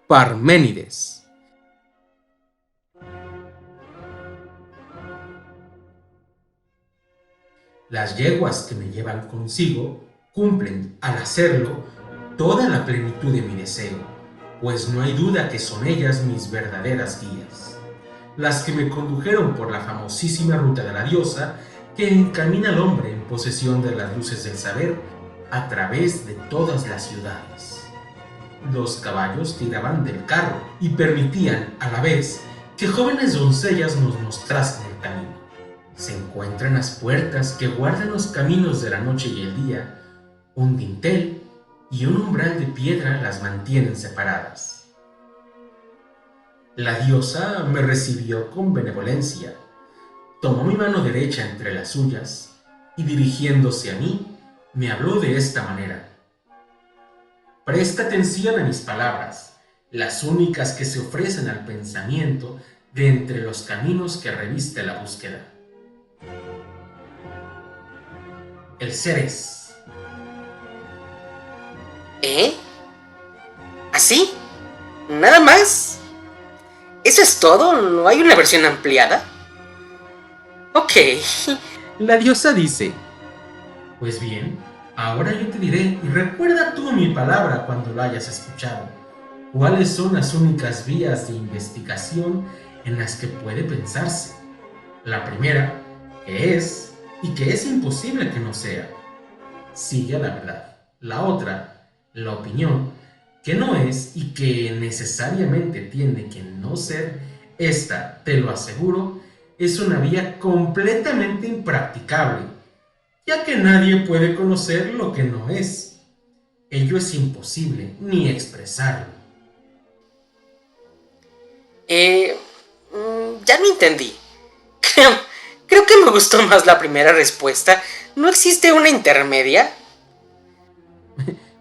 Parménides. Las yeguas que me llevan consigo cumplen, al hacerlo, toda la plenitud de mi deseo, pues no hay duda que son ellas mis verdaderas guías, las que me condujeron por la famosísima ruta de la diosa que encamina al hombre en posesión de las luces del saber a través de todas las ciudades. Los caballos tiraban del carro y permitían, a la vez, que jóvenes doncellas nos mostrasen el camino. Se encuentran las puertas que guardan los caminos de la noche y el día, un dintel y un umbral de piedra las mantienen separadas. La diosa me recibió con benevolencia, tomó mi mano derecha entre las suyas y dirigiéndose a mí, me habló de esta manera: presta atención a mis palabras, las únicas que se ofrecen al pensamiento de entre los caminos que reviste la búsqueda. El ser es. ¿Eh? ¿Así? ¿Nada más? ¿Eso es todo? ¿No hay una versión ampliada? Ok. La diosa dice: Pues bien, ahora yo te diré, y recuerda tú mi palabra cuando la hayas escuchado, cuáles son las únicas vías de investigación en las que puede pensarse. La primera, que es, y que es imposible que no sea, sigue a la verdad. La otra, la opinión, que no es y que necesariamente tiene que no ser. Esta, te lo aseguro, es una vía completamente impracticable, ya que nadie puede conocer lo que no es. Ello es imposible ni expresarlo. Ya no entendí. Creo que me gustó más la primera respuesta. ¿No existe una intermedia?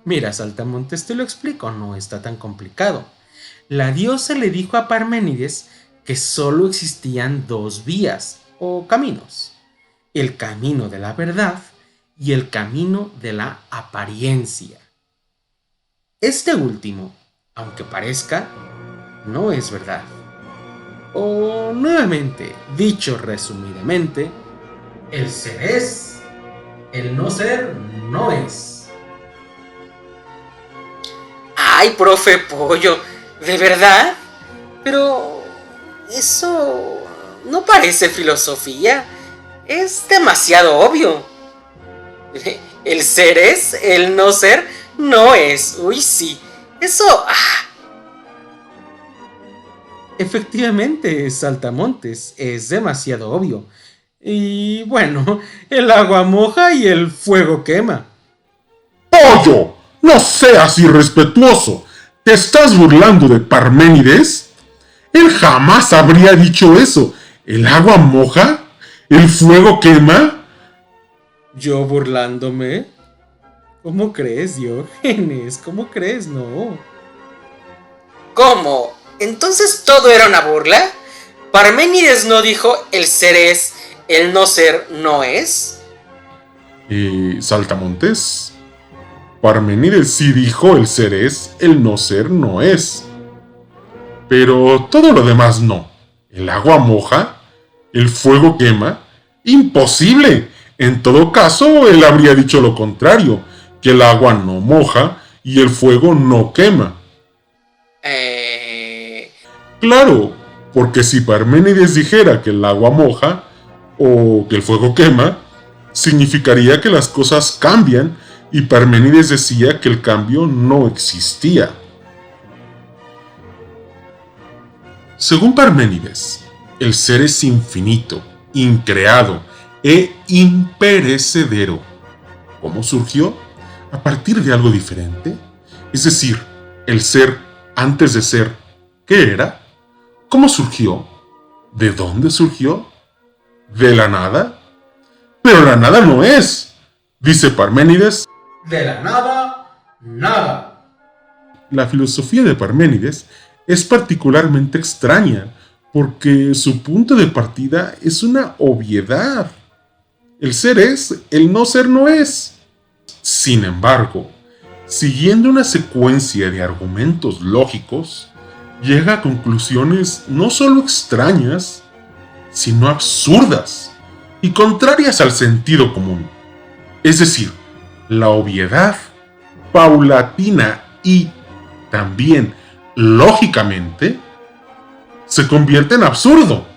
Mira, Saltamontes, te lo explico, no está tan complicado. La diosa le dijo a Parménides que solo existían dos vías o caminos: el camino de la verdad y el camino de la apariencia. Este último, aunque parezca, no es verdad. O nuevamente, dicho resumidamente, El ser es, el no ser no es. ¡Ay, profe Pollo! ¿De verdad? Pero eso no parece filosofía. Es demasiado obvio. El ser es, el no ser no es. Uy, sí. Eso... efectivamente, Saltamontes, es demasiado obvio. Y bueno, el agua moja y el fuego quema. ¡Pollo! ¡No seas irrespetuoso! ¿Te estás burlando de Parménides? Él jamás habría dicho eso. ¿El agua moja? ¿El fuego quema? ¿Yo burlándome? ¿Cómo crees, Diógenes? ¿Cómo crees? No. ¿Cómo? ¿Entonces todo era una burla? ¿Parménides no dijo el ser es, el no ser no es? Saltamontes. Parménides sí dijo el ser es, el no ser no es. Pero todo lo demás no. El agua moja, el fuego quema. ¡Imposible! En todo caso, él habría dicho lo contrario, que el agua no moja y el fuego no quema. Claro, porque si Parménides dijera que el agua moja o que el fuego quema, significaría que las cosas cambian y Parménides decía que el cambio no existía. Según Parménides, el ser es infinito, increado e imperecedero. ¿Cómo surgió? ¿A partir de algo diferente? Es decir, el ser antes de ser, ¿qué era? ¿Cómo surgió? ¿De dónde surgió? ¿De la nada? Pero la nada no es, dice Parménides. De la nada, nada. La filosofía de Parménides es particularmente extraña porque su punto de partida es una obviedad. El ser es, el no ser no es. Sin embargo, siguiendo una secuencia de argumentos lógicos, llega a conclusiones no solo extrañas, sino absurdas y contrarias al sentido común. Es decir, la obviedad, paulatina y también lógicamente, se convierte en absurdo.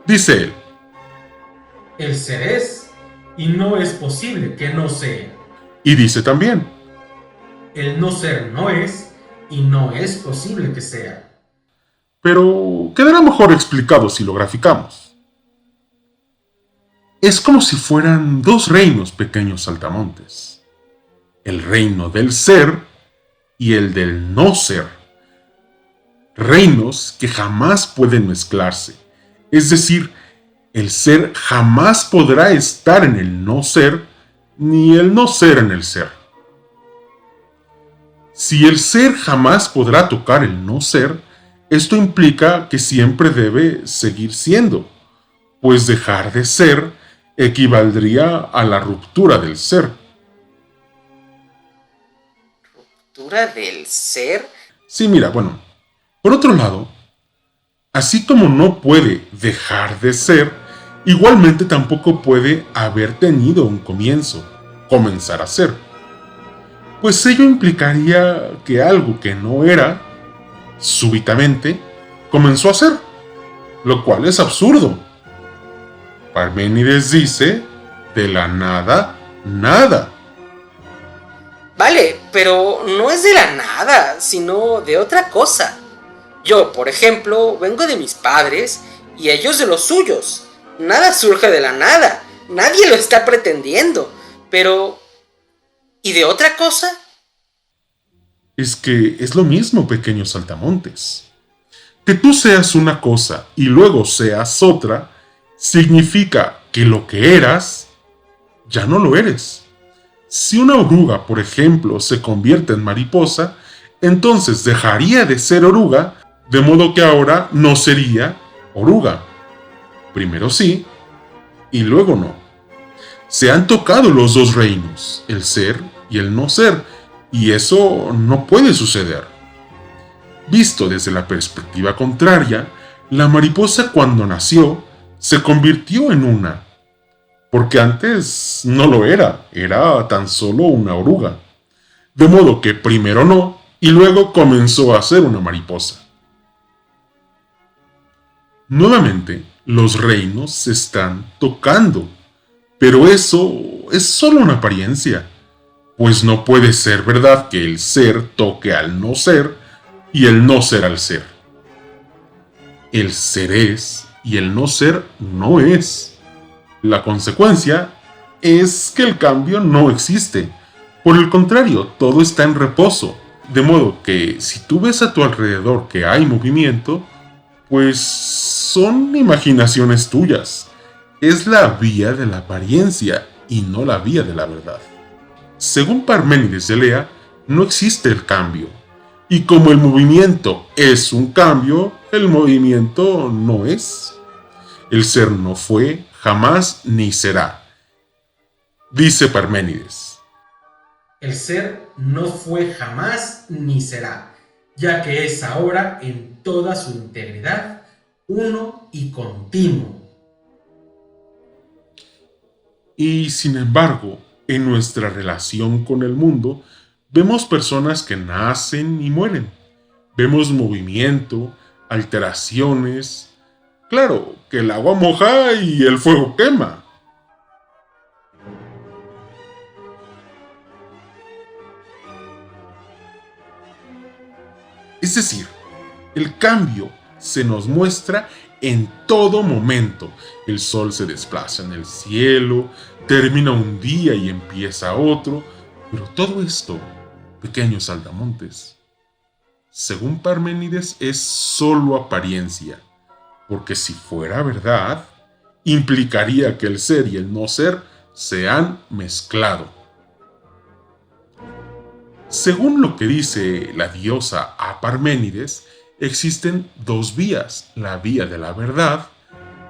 Dice él: el ser es, y no es posible que no sea. Y dice también: El no ser no es, y no es posible que sea. pero quedará mejor explicado si lo graficamos. Es como si fueran dos reinos, pequeños saltamontes: el reino del ser y el del no ser. Reinos que jamás pueden mezclarse. Es decir, el ser jamás podrá estar en el no ser, ni el no ser en el ser. Si el ser jamás podrá tocar el no ser, esto implica que siempre debe seguir siendo, pues dejar de ser equivaldría a la ruptura del ser. ¿Ruptura del ser? Sí, mira, bueno, por otro lado, así como no puede dejar de ser, igualmente tampoco puede haber tenido un comienzo, comenzar a ser. Pues ello implicaría que algo que no era, súbitamente, comenzó a ser, lo cual es absurdo. Parménides dice: de la nada, nada. Vale, pero no es de la nada, sino de otra cosa. Yo, por ejemplo, vengo de mis padres y ellos de los suyos. Nada surge de la nada, nadie lo está pretendiendo. Pero, ¿y de otra cosa? Es que es lo mismo, pequeños saltamontes. Que tú seas una cosa y luego seas otra, significa que lo que eras, ya no lo eres. Si una oruga, por ejemplo, se convierte en mariposa, entonces dejaría de ser oruga, de modo que ahora no sería oruga. Primero sí, y luego no. Se han tocado los dos reinos, el ser y el no ser, y eso no puede suceder. Visto desde la perspectiva contraria, la mariposa cuando nació se convirtió en una, porque antes no lo era tan solo una oruga. De modo que primero no, y luego comenzó a ser una mariposa. Nuevamente, los reinos se están tocando, pero eso es solo una apariencia, pues no puede ser verdad que el ser toque al no ser y el no ser al ser. El ser es y el no ser no es. La consecuencia es que el cambio no existe. Por el contrario, todo está en reposo. De modo que si tú ves a tu alrededor que hay movimiento, pues son imaginaciones tuyas. Es la vía de la apariencia y no la vía de la verdad. Según Parménides de Elea, no existe el cambio. Y como el movimiento es un cambio, el movimiento no es. El ser no fue, jamás ni será. Dice Parménides: El ser no fue jamás ni será, ya que es ahora en toda su integridad, uno y continuo. Y sin embargo, en nuestra relación con el mundo, vemos personas que nacen y mueren. Vemos movimiento, alteraciones. Claro, que el agua moja y el fuego quema. Es decir, el cambio se nos muestra en todo momento. El sol se desplaza en el cielo, termina un día y empieza otro, pero todo esto, pequeños saltamontes, según Parménides, es solo apariencia, porque si fuera verdad, implicaría que el ser y el no ser se han mezclado. Según lo que dice la diosa a Parménides, existen dos vías: la vía de la verdad,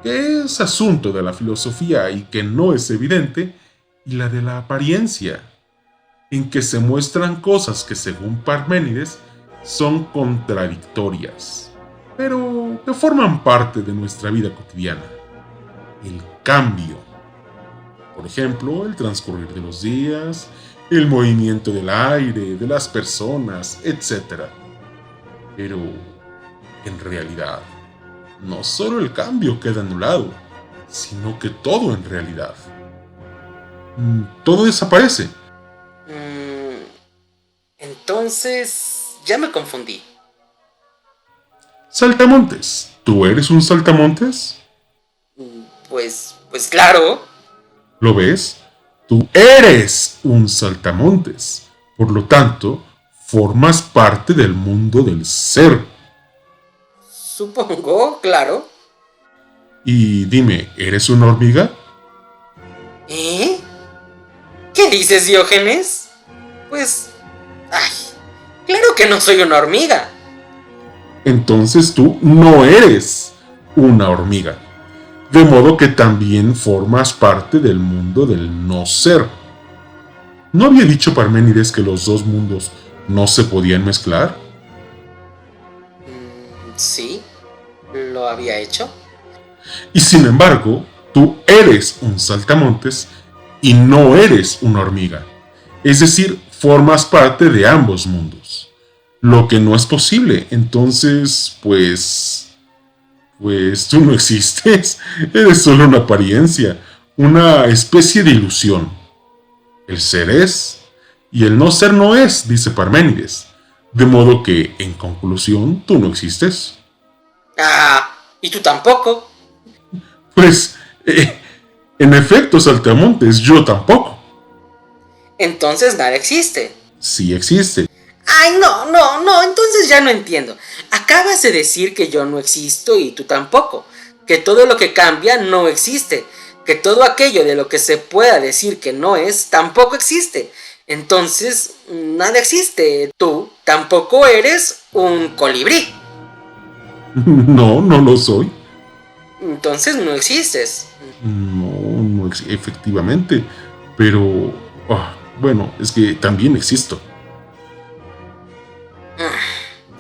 que es asunto de la filosofía y que no es evidente, y la de la apariencia, en que se muestran cosas que según Parménides son contradictorias, pero que forman parte de nuestra vida cotidiana. El cambio. Por ejemplo, el transcurrir de los días, el movimiento del aire, de las personas, etc. Pero, en realidad, no solo el cambio queda anulado, sino que todo en realidad. Todo desaparece. Entonces, ya me confundí. Saltamontes, ¿tú eres un saltamontes? Pues claro. ¿Lo ves? Tú eres un saltamontes. Por lo tanto, formas parte del mundo del ser. Supongo, claro. Y dime, ¿eres una hormiga? ¿Eh? ¿Qué dices, Diógenes? Pues... ¡ay! ¡Claro que no soy una hormiga! Entonces tú no eres una hormiga. De modo que también formas parte del mundo del no ser. ¿No había dicho Parménides que los dos mundos no se podían mezclar? Sí, lo había hecho. Y sin embargo, tú eres un saltamontes y no eres una hormiga. Es decir, formas parte de ambos mundos. Lo que no es posible. Entonces, pues tú no existes. Eres solo una apariencia, una especie de ilusión. El ser es y el no ser no es, dice Parménides. De modo que, en conclusión, tú no existes. Ah, y tú tampoco. Pues, en efecto, saltamontes, yo tampoco. Entonces nada existe. Sí existe. Ay, no, entonces ya no entiendo. Acabas de decir que yo no existo y tú tampoco. Que todo lo que cambia no existe. Que todo aquello de lo que se pueda decir que no es, tampoco existe. Entonces, nada existe. Tú tampoco eres un colibrí. No, no lo soy. Entonces no existes. No, efectivamente. Pero, bueno, es que también existo.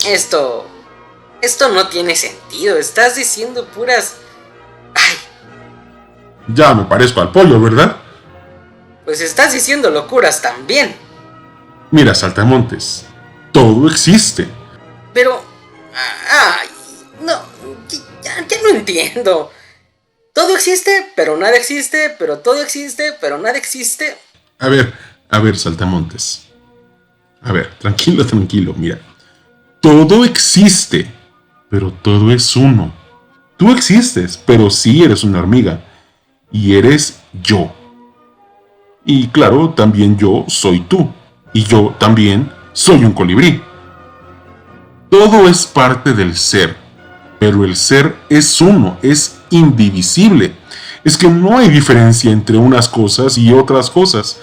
Esto no tiene sentido. Estás diciendo puras... Ay, Ya me parezco al pollo, ¿verdad? pues estás diciendo locuras también. Mira, saltamontes, todo existe. Pero... ay, no, ya no entiendo. Todo existe, pero nada existe, pero todo existe, pero nada existe. A ver, saltamontes. A ver, tranquilo, mira. Todo existe, pero todo es uno. Tú existes, pero sí eres una hormiga. Y eres yo. Y claro, también yo soy tú. Y yo también soy un colibrí. Todo es parte del ser. Pero el ser es uno, es indivisible. Es que no hay diferencia entre unas cosas y otras cosas.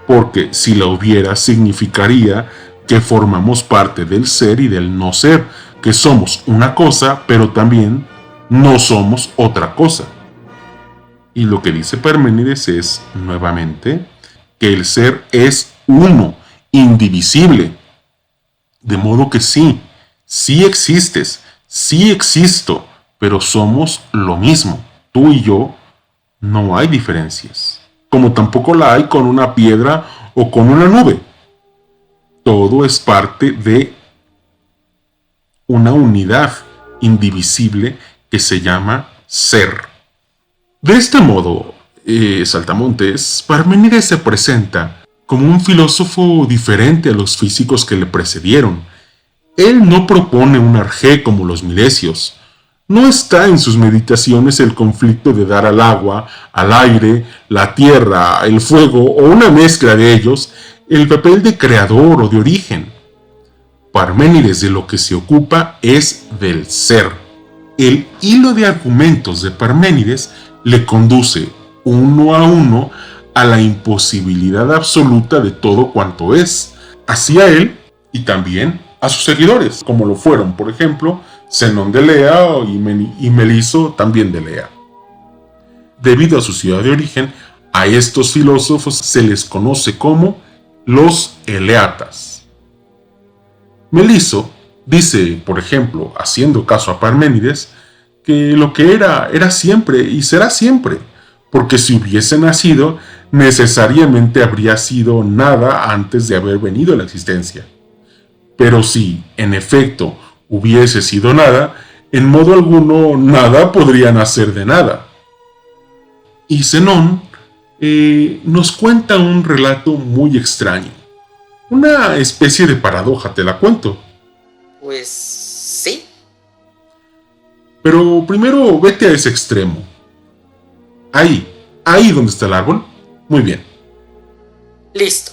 Porque si la hubiera, significaría que formamos parte del ser y del no ser, que somos una cosa, pero también no somos otra cosa. Y lo que dice Parménides es, nuevamente, que el ser es uno, indivisible. De modo que sí existes, sí existo, pero somos lo mismo. Tú y yo, no hay diferencias. Como tampoco la hay con una piedra o con una nube. Todo es parte de una unidad indivisible que se llama ser. De este modo, saltamontes, Parménides se presenta como un filósofo diferente a los físicos que le precedieron. Él no propone un arjé como los milesios. No está en sus meditaciones el conflicto de dar al agua, al aire, la tierra, el fuego o una mezcla de ellos el papel de creador o de origen. Parménides de lo que se ocupa es del ser. El hilo de argumentos de Parménides le conduce uno a uno a la imposibilidad absoluta de todo cuanto es, hacia él y también a sus seguidores, como lo fueron, por ejemplo, Zenón de Elea y Meliso también de Elea. Debido a su ciudad de origen, a estos filósofos se les conoce como los eleatas. Meliso Dice, por ejemplo, haciendo caso a Parménides, que lo que era siempre y será siempre, porque si hubiese nacido, necesariamente habría sido nada antes de haber venido a la existencia. Pero si, en efecto, hubiese sido nada, en modo alguno nada podría nacer de nada. Y Zenón nos cuenta un relato muy extraño. Una especie de paradoja, te la cuento. Pues sí. Pero primero vete a ese extremo. Ahí donde está el árbol. Muy bien. Listo.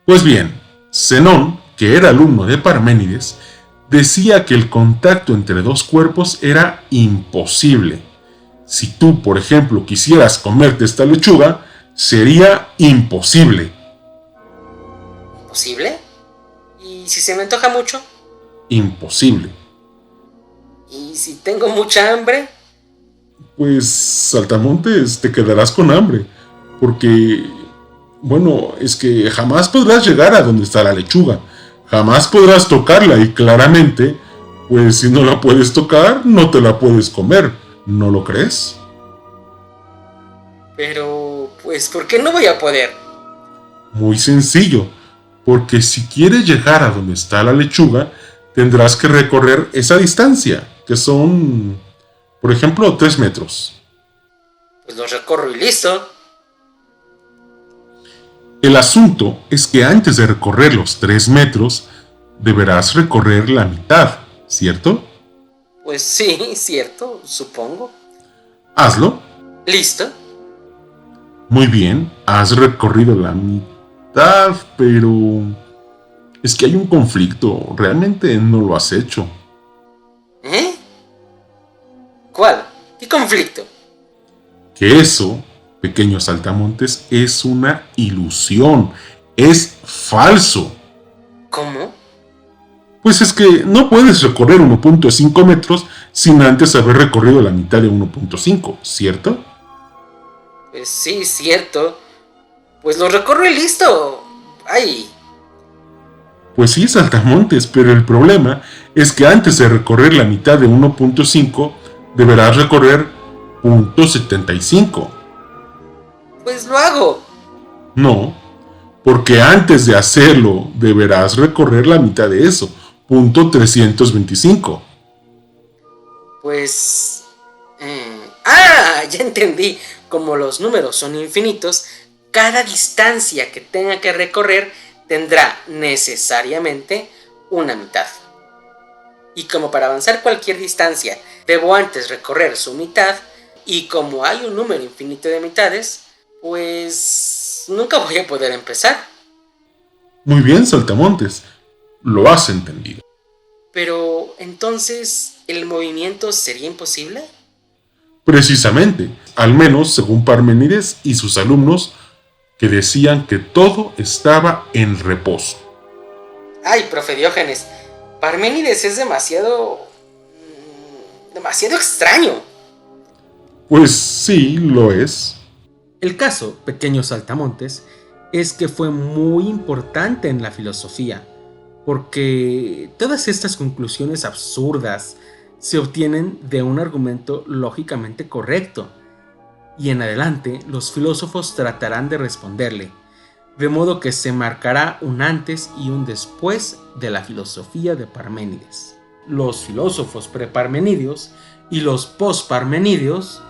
Pues bien, Zenón, que era alumno de Parménides, decía que el contacto entre dos cuerpos era imposible. Si tú, por ejemplo, quisieras comerte esta lechuga, sería imposible. ¿Posible? ¿Y si se me antoja mucho? Imposible. ¿Y si tengo mucha hambre? Pues, saltamontes, te quedarás con hambre. Porque, bueno, es que jamás podrás llegar a donde está la lechuga. Jamás podrás tocarla y claramente, pues si no la puedes tocar, no te la puedes comer. ¿No lo crees? Pero, pues, ¿por qué no voy a poder? Muy sencillo, porque si quieres llegar a donde está la lechuga, tendrás que recorrer esa distancia, que son, por ejemplo, 3 metros. Pues lo recorro y listo. El asunto es que antes de recorrer los 3 metros, deberás recorrer la mitad, ¿cierto? Pues sí, cierto, supongo. Hazlo. ¿Listo? Muy bien, has recorrido la mitad, pero es que hay un conflicto, realmente no lo has hecho. ¿Eh? ¿Cuál? ¿Qué conflicto? Que eso, pequeños saltamontes, es una ilusión, es falso. ¿Cómo? Pues es que no puedes recorrer 1.5 metros sin antes haber recorrido la mitad de 1.5, ¿cierto? Pues sí, cierto. Pues lo recorro y listo. ¡Ay! Pues sí, saltamontes, pero el problema es que antes de recorrer la mitad de 1.5, deberás recorrer 0.75. Pues lo hago. No, porque antes de hacerlo deberás recorrer la mitad de eso, 0.325. Pues... ¡Ah! Ya entendí. Como los números son infinitos, cada distancia que tenga que recorrer tendrá necesariamente una mitad. Y como para avanzar cualquier distancia debo antes recorrer su mitad, y como hay un número infinito de mitades, pues nunca voy a poder empezar. Muy bien, saltamontes, lo has entendido. Pero entonces, ¿el movimiento sería imposible? Precisamente, al menos según Parménides y sus alumnos, que decían que todo estaba en reposo. Ay, profe Diógenes, Parménides es demasiado extraño. Pues sí, lo es. El caso, pequeños saltamontes, es que fue muy importante en la filosofía, porque todas estas conclusiones absurdas se obtienen de un argumento lógicamente correcto, y en adelante los filósofos tratarán de responderle, de modo que se marcará un antes y un después de la filosofía de Parménides. Los filósofos preparmenidios y los postparmenidios,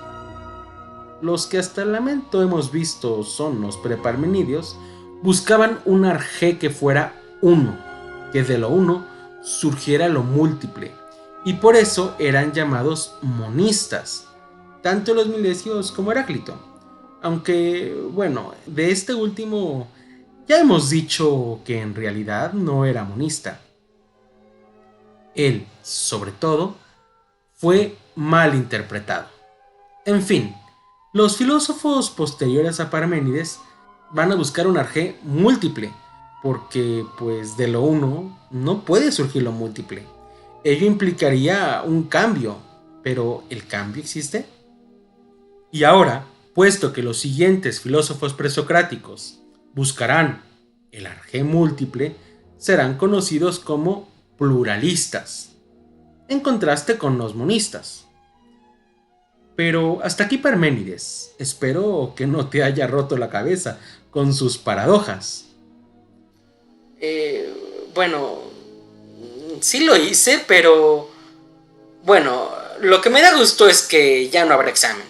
los que hasta el momento hemos visto son los preparmenidios, buscaban un arjé que fuera uno, que de lo uno surgiera lo múltiple, y por eso eran llamados monistas, tanto los milesios como Heráclito. Aunque, bueno, de este último ya hemos dicho que en realidad no era monista. Él, sobre todo, fue mal interpretado. En fin, los filósofos posteriores a Parménides van a buscar un arjé múltiple, porque pues de lo uno no puede surgir lo múltiple. Ello implicaría un cambio, pero ¿el cambio existe? Y ahora, puesto que los siguientes filósofos presocráticos buscarán el arjé múltiple, serán conocidos como pluralistas, en contraste con los monistas. Pero hasta aquí Parménides. Espero que no te haya roto la cabeza con sus paradojas. Bueno, sí lo hice, pero... Bueno, lo que me da gusto es que ya no habrá examen.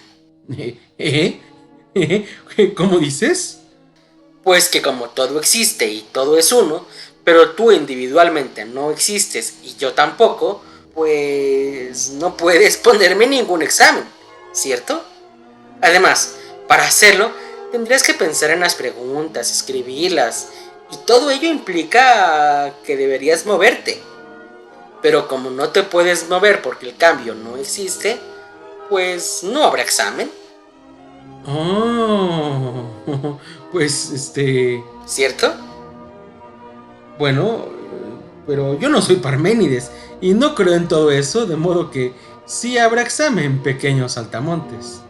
¿Cómo dices? Pues que como todo existe y todo es uno, pero tú individualmente no existes y yo tampoco, pues no puedes ponerme ningún examen, ¿cierto? Además, para hacerlo, tendrías que pensar en las preguntas, escribirlas, y todo ello implica que deberías moverte. Pero como no te puedes mover porque el cambio no existe, pues no habrá examen. Oh, pues ¿Cierto? bueno, pero yo no soy Parménides y no creo en todo eso, de modo que sí habrá examen, pequeños saltamontes.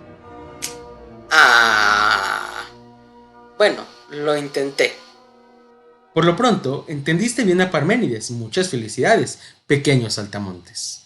Bueno, lo intenté. Por lo pronto, entendiste bien a Parménides. Muchas felicidades, pequeños saltamontes.